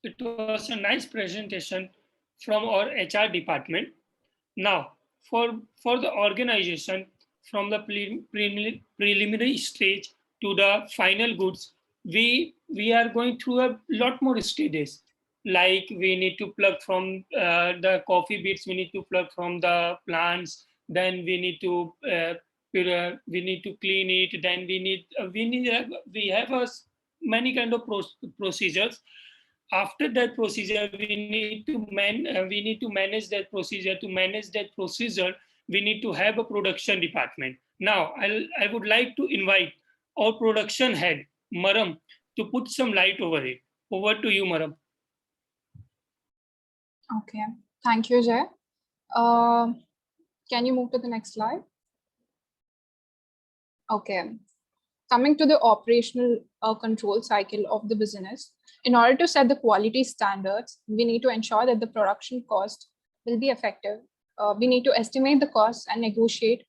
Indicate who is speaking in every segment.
Speaker 1: It was a nice presentation from our HR department. Now, for the organization, from the preliminary stage to the final goods, we are going through a lot more stages. Like we need to plug from the coffee beets, we need to plug from the plants, then we need to clean it, then we have many kind of procedures. After that procedure we need to manage that procedure. To manage that procedure we need to have a production department. Now I would like to invite our production head Maram to put some light over it. Over to you, Maram.
Speaker 2: Okay, thank you, Jay. Can you move to the next slide? Okay, coming to the operational control cycle of the business. In order to set the quality standards, we need to ensure that the production cost will be effective. We need to estimate the costs and negotiate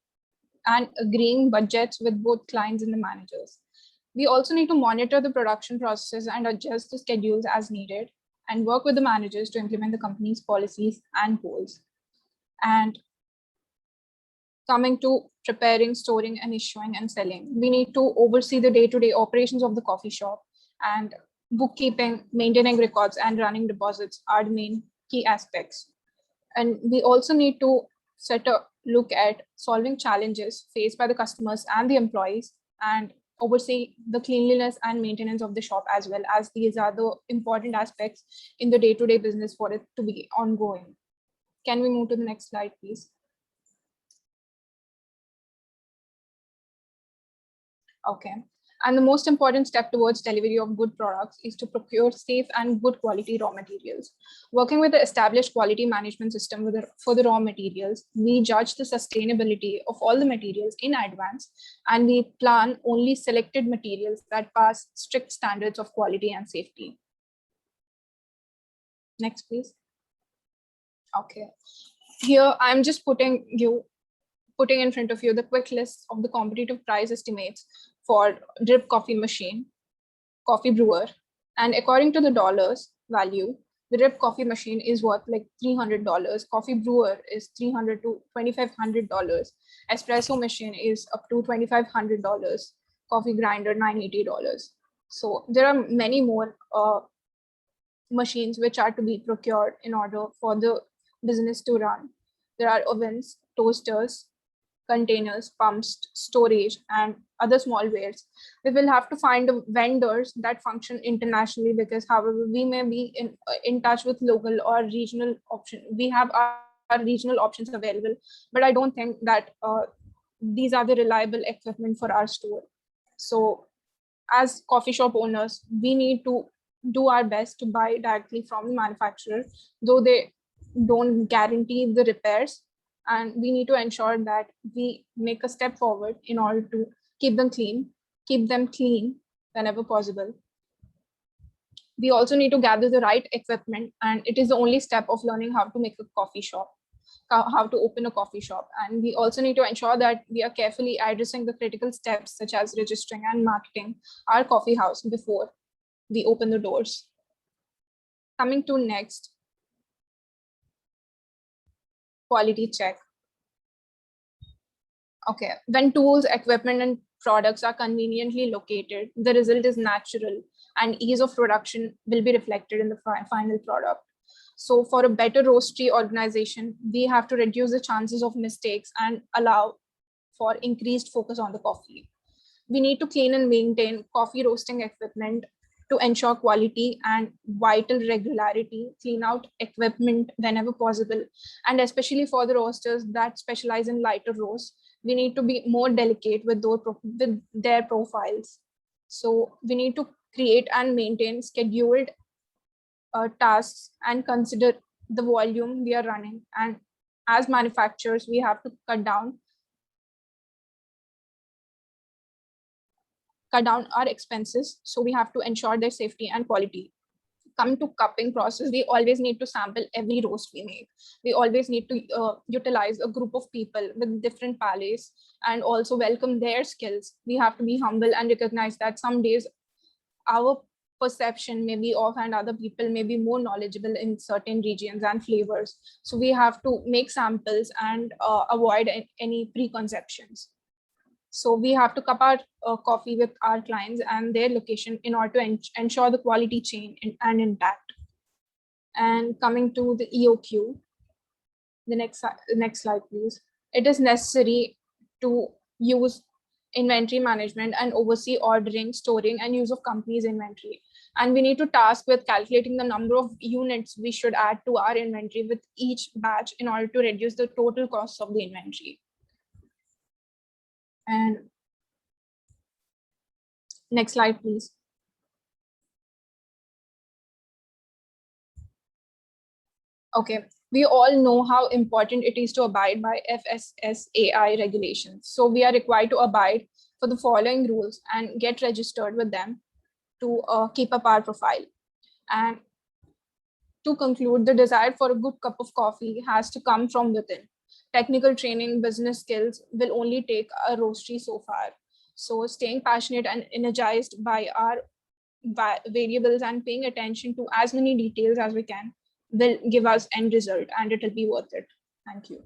Speaker 2: and agreeing budgets with both clients and the managers. We also need to monitor the production processes and adjust the schedules as needed and work with the managers to implement the company's policies and goals. And coming to preparing, storing, and issuing and selling, we need to oversee the day-to-day operations of the coffee shop, and bookkeeping, maintaining records, and running deposits are the main key aspects. And we also need to set a look at solving challenges faced by the customers and the employees, and oversee the cleanliness and maintenance of the shop, as well as these are the important aspects in the day-to-day business for it to be ongoing. Can we move to the next slide, please? Okay. And the most important step towards delivery of good products is to procure safe and good quality raw materials. Working with the established quality management system for the raw materials, we judge the sustainability of all the materials in advance, and we plan only selected materials that pass strict standards of quality and safety. Next, please. Okay. Here, I'm just putting in front of you the quick list of the competitive price estimates for drip coffee machine, coffee brewer, and according to the dollars value, the drip coffee machine is worth like $300. Coffee brewer is $300 to $2,500. Espresso machine is up to $2,500. Coffee grinder $980. So there are many more machines which are to be procured in order for the business to run. There are ovens, toasters, containers, pumps, storage, and other small wares. We will have to find vendors that function internationally, because however we may be in touch with local or regional option. We have our regional options available, but I don't think that these are the reliable equipment for our store. So as coffee shop owners, we need to do our best to buy directly from the manufacturer, though they don't guarantee the repairs. And we need to ensure that we make a step forward in order to keep them clean whenever possible. We also need to gather the right equipment, and it is the only step of learning how to make a coffee shop, how to open a coffee shop. And we also need to ensure that we are carefully addressing the critical steps such as registering and marketing our coffee house before we open the doors. Coming to next, quality check. Okay, when tools, equipment, and products are conveniently located, the result is natural, and ease of production will be reflected in the final product. So for a better roastery organization, we have to reduce the chances of mistakes and allow for increased focus on the coffee. We need to clean and maintain coffee roasting equipment to ensure quality and vital regularity, clean out equipment whenever possible. And especially for the roasters that specialize in lighter roasts, we need to be more delicate with their profiles. So we need to create and maintain scheduled tasks and consider the volume we are running. And as manufacturers, we have to cut down our expenses. So we have to ensure their safety and quality. Come to cupping process, we always need to sample every roast we make. We always need to utilize a group of people with different palates and also welcome their skills. We have to be humble and recognize that some days our perception maybe of, and other people may be more knowledgeable in certain regions and flavors. So we have to make samples and avoid any preconceptions. So we have to cup our coffee with our clients and their location in order to ensure the quality chain and intact. And coming to the EOQ, the next slide, please. It is necessary to use inventory management and oversee ordering, storing, and use of company's inventory. And we need to task with calculating the number of units we should add to our inventory with each batch in order to reduce the total cost of the inventory. And next slide, please. Okay, we all know how important it is to abide by FSSAI regulations. So we are required to abide for the following rules and get registered with them to keep up our profile. And to conclude, the desire for a good cup of coffee has to come from within. Technical training, business skills will only take a roastery so far. So staying passionate and energized by our variables and paying attention to as many details as we can will give us end result, and it will be worth it. Thank you.